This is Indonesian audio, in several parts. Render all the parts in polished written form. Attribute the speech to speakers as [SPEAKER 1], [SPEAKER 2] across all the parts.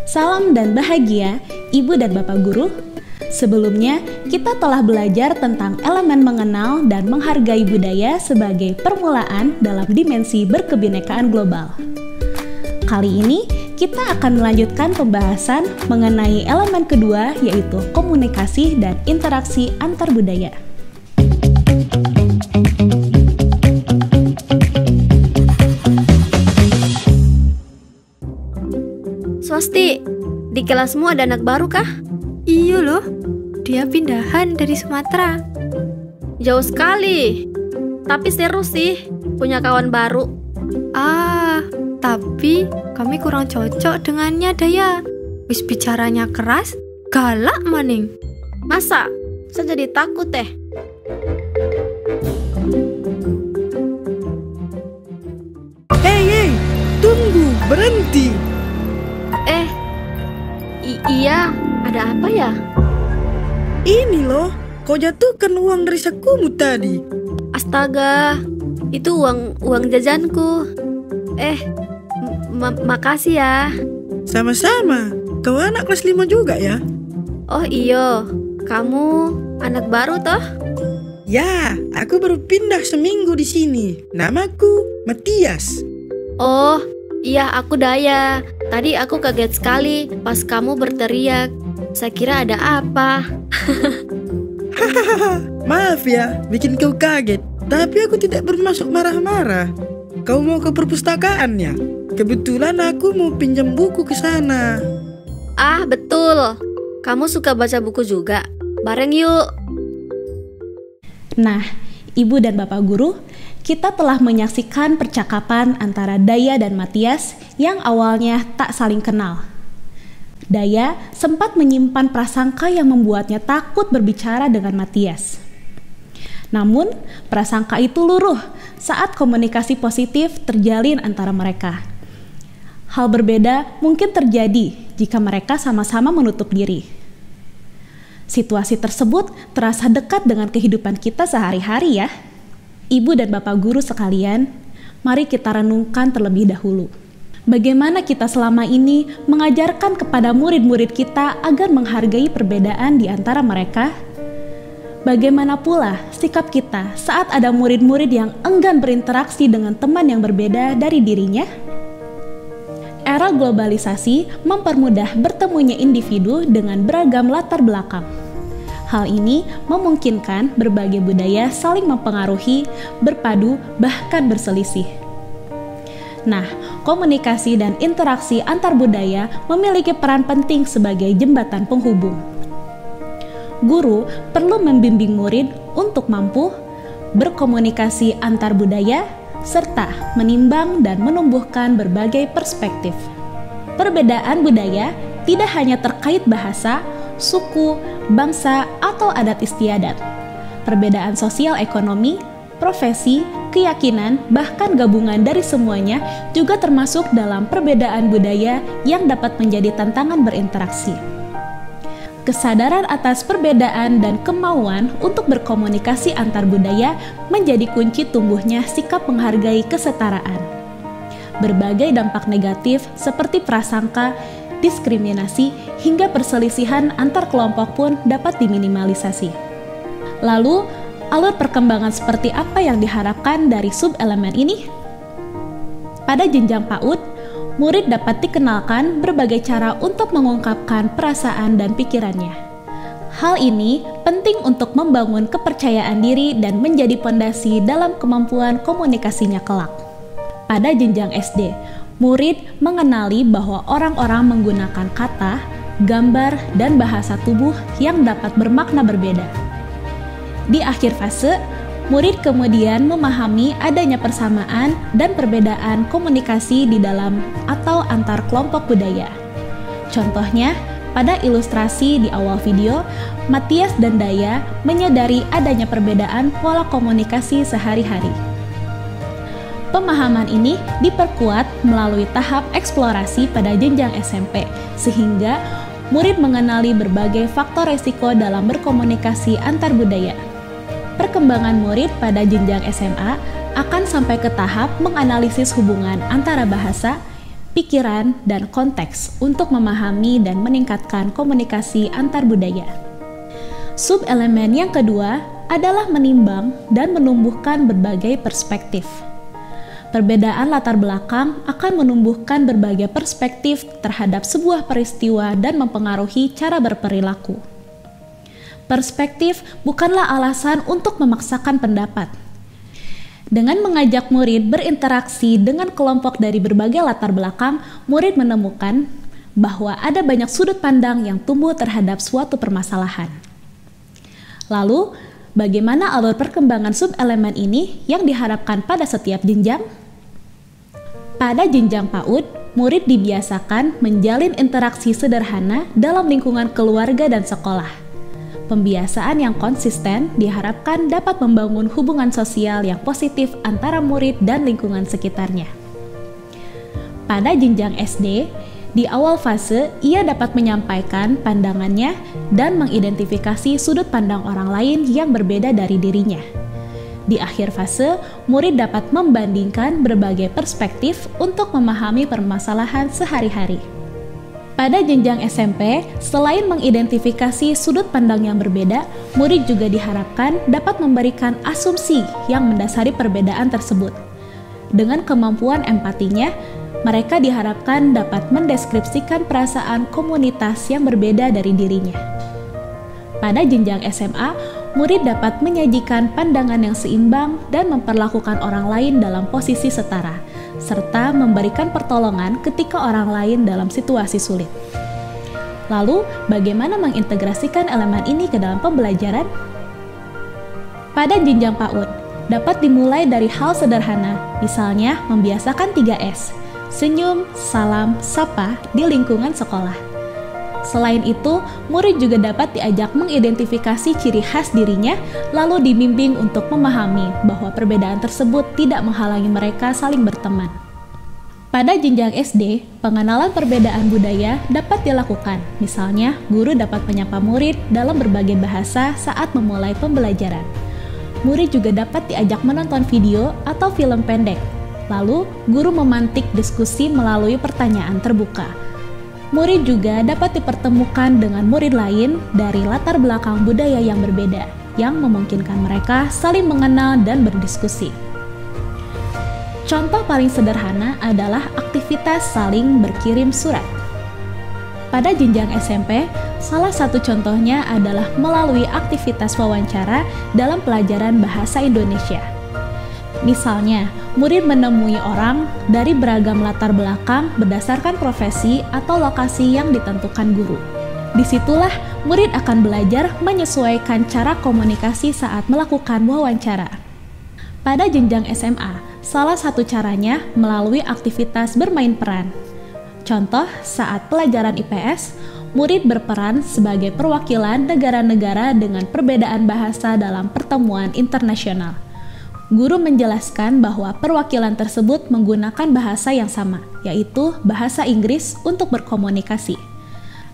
[SPEAKER 1] Salam dan bahagia, Ibu dan Bapak Guru. Sebelumnya, kita telah belajar tentang elemen mengenal dan menghargai budaya sebagai permulaan dalam dimensi berkebinekaan global. Kali ini, kita akan melanjutkan pembahasan mengenai elemen kedua, yaitu komunikasi dan interaksi antar budaya.
[SPEAKER 2] Swasti, di kelasmu ada anak baru kah?
[SPEAKER 3] Iya loh, dia pindahan dari Sumatera.
[SPEAKER 2] Jauh sekali, tapi seru sih punya kawan baru.
[SPEAKER 3] Tapi kami kurang cocok dengannya Daya. Wis bicaranya keras, galak maning.
[SPEAKER 2] Masa? Saya jadi takut deh.
[SPEAKER 4] Hei, tunggu, berhenti.
[SPEAKER 2] Iya, ada apa ya?
[SPEAKER 4] Ini loh, kau jatuhkan uang dari sakumu tadi.
[SPEAKER 2] Astaga, itu uang jajanku. Makasih ya.
[SPEAKER 4] Sama-sama, kau anak kelas 5 juga ya?
[SPEAKER 2] Oh iyo, kamu anak baru toh?
[SPEAKER 4] Ya, aku baru pindah seminggu di sini. Namaku Matias.
[SPEAKER 2] Oh, iya aku Daya. Tadi aku kaget sekali pas kamu berteriak. Saya kira ada apa.
[SPEAKER 4] Maaf ya, bikin kau kaget. Tapi aku tidak bermaksud marah-marah. Kau mau ke perpustakaan ya? Kebetulan aku mau pinjam buku ke sana.
[SPEAKER 2] Ah, betul. Kamu suka baca buku juga? Bareng yuk.
[SPEAKER 1] Nah, Ibu dan Bapak Guru, kita telah menyaksikan percakapan antara Daya dan Matias yang awalnya tak saling kenal. Daya sempat menyimpan prasangka yang membuatnya takut berbicara dengan Matias. Namun, prasangka itu luruh saat komunikasi positif terjalin antara mereka. Hal berbeda mungkin terjadi jika mereka sama-sama menutup diri. Situasi tersebut terasa dekat dengan kehidupan kita sehari-hari ya. Ibu dan Bapak Guru sekalian, mari kita renungkan terlebih dahulu. Bagaimana kita selama ini mengajarkan kepada murid-murid kita agar menghargai perbedaan di antara mereka? Bagaimana pula sikap kita saat ada murid-murid yang enggan berinteraksi dengan teman yang berbeda dari dirinya? Era globalisasi mempermudah bertemunya individu dengan beragam latar belakang. Hal ini memungkinkan berbagai budaya saling mempengaruhi, berpadu, bahkan berselisih. Nah, komunikasi dan interaksi antar budaya memiliki peran penting sebagai jembatan penghubung. Guru perlu membimbing murid untuk mampu berkomunikasi antar budaya, serta menimbang dan menumbuhkan berbagai perspektif. Perbedaan budaya tidak hanya terkait bahasa, suku, bangsa, atau adat istiadat. Perbedaan sosial ekonomi, profesi, keyakinan, bahkan gabungan dari semuanya juga termasuk dalam perbedaan budaya yang dapat menjadi tantangan berinteraksi. Kesadaran atas perbedaan dan kemauan untuk berkomunikasi antar budaya menjadi kunci tumbuhnya sikap menghargai kesetaraan. Berbagai dampak negatif seperti prasangka, diskriminasi, hingga perselisihan antar kelompok pun dapat diminimalisasi. Lalu, alur perkembangan seperti apa yang diharapkan dari sub-elemen ini? Pada jenjang PAUD, murid dapat dikenalkan berbagai cara untuk mengungkapkan perasaan dan pikirannya. Hal ini penting untuk membangun kepercayaan diri dan menjadi pondasi dalam kemampuan komunikasinya kelak. Pada jenjang SD, murid mengenali bahwa orang-orang menggunakan kata, gambar, dan bahasa tubuh yang dapat bermakna berbeda. Di akhir fase, murid kemudian memahami adanya persamaan dan perbedaan komunikasi di dalam atau antar kelompok budaya. Contohnya, pada ilustrasi di awal video, Matias dan Daya menyadari adanya perbedaan pola komunikasi sehari-hari. Pemahaman ini diperkuat melalui tahap eksplorasi pada jenjang SMP, sehingga murid mengenali berbagai faktor resiko dalam berkomunikasi antar budaya. perkembangan murid pada jenjang SMA akan sampai ke tahap menganalisis hubungan antara bahasa, pikiran, dan konteks untuk memahami dan meningkatkan komunikasi antar budaya. Subelemen yang kedua adalah menimbang dan menumbuhkan berbagai perspektif. Perbedaan latar belakang akan menumbuhkan berbagai perspektif terhadap sebuah peristiwa dan mempengaruhi cara berperilaku. Perspektif bukanlah alasan untuk memaksakan pendapat. Dengan mengajak murid berinteraksi dengan kelompok dari berbagai latar belakang, murid menemukan bahwa ada banyak sudut pandang yang tumbuh terhadap suatu permasalahan. Lalu, bagaimana alur perkembangan subelemen ini yang diharapkan pada setiap jenjang? Pada jenjang PAUD, murid dibiasakan menjalin interaksi sederhana dalam lingkungan keluarga dan sekolah. Pembiasaan yang konsisten diharapkan dapat membangun hubungan sosial yang positif antara murid dan lingkungan sekitarnya. Pada jenjang SD, di awal fase ia dapat menyampaikan pandangannya dan mengidentifikasi sudut pandang orang lain yang berbeda dari dirinya. Di akhir fase, murid dapat membandingkan berbagai perspektif untuk memahami permasalahan sehari-hari. Pada jenjang SMP, selain mengidentifikasi sudut pandang yang berbeda, murid juga diharapkan dapat memberikan asumsi yang mendasari perbedaan tersebut. Dengan kemampuan empatinya, mereka diharapkan dapat mendeskripsikan perasaan komunitas yang berbeda dari dirinya. Pada jenjang SMA, murid dapat menyajikan pandangan yang seimbang dan memperlakukan orang lain dalam posisi setara, serta memberikan pertolongan ketika orang lain dalam situasi sulit. Lalu, bagaimana mengintegrasikan elemen ini ke dalam pembelajaran? Pada jenjang PAUD, dapat dimulai dari hal sederhana, misalnya membiasakan 3S, senyum, salam, sapa di lingkungan sekolah. Selain itu, murid juga dapat diajak mengidentifikasi ciri khas dirinya, lalu dibimbing untuk memahami bahwa perbedaan tersebut tidak menghalangi mereka saling berteman. Pada jenjang SD, pengenalan perbedaan budaya dapat dilakukan. Misalnya, guru dapat menyapa murid dalam berbagai bahasa saat memulai pembelajaran. Murid juga dapat diajak menonton video atau film pendek. Lalu, guru memantik diskusi melalui pertanyaan terbuka. Murid juga dapat dipertemukan dengan murid lain dari latar belakang budaya yang berbeda, yang memungkinkan mereka saling mengenal dan berdiskusi. Contoh paling sederhana adalah aktivitas saling berkirim surat. Pada jenjang SMP, salah satu contohnya adalah melalui aktivitas wawancara dalam pelajaran bahasa Indonesia. Misalnya, murid menemui orang dari beragam latar belakang berdasarkan profesi atau lokasi yang ditentukan guru. Disitulah murid akan belajar menyesuaikan cara komunikasi saat melakukan wawancara. Pada jenjang SMA, salah satu caranya melalui aktivitas bermain peran. Contoh, saat pelajaran IPS, murid berperan sebagai perwakilan negara-negara dengan perbedaan bahasa dalam pertemuan internasional. Guru menjelaskan bahwa perwakilan tersebut menggunakan bahasa yang sama, yaitu bahasa Inggris untuk berkomunikasi.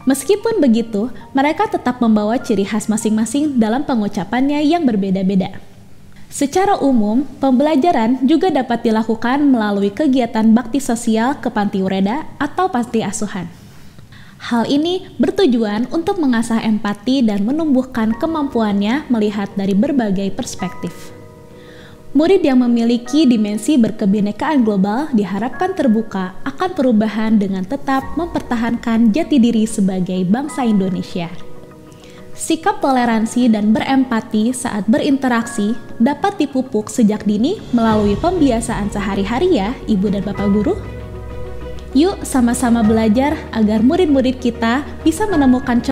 [SPEAKER 1] Meskipun begitu, mereka tetap membawa ciri khas masing-masing dalam pengucapannya yang berbeda-beda. Secara umum, pembelajaran juga dapat dilakukan melalui kegiatan bakti sosial ke panti ureda atau panti asuhan. Hal ini bertujuan untuk mengasah empati dan menumbuhkan kemampuannya melihat dari berbagai perspektif. Murid yang memiliki dimensi berkebinekaan global diharapkan terbuka akan perubahan dengan tetap mempertahankan jati diri sebagai bangsa Indonesia. Sikap toleransi dan berempati saat berinteraksi dapat dipupuk sejak dini melalui pembiasaan sehari-hari ya, Ibu dan Bapak Guru. Yuk sama-sama belajar agar murid-murid kita bisa menemukan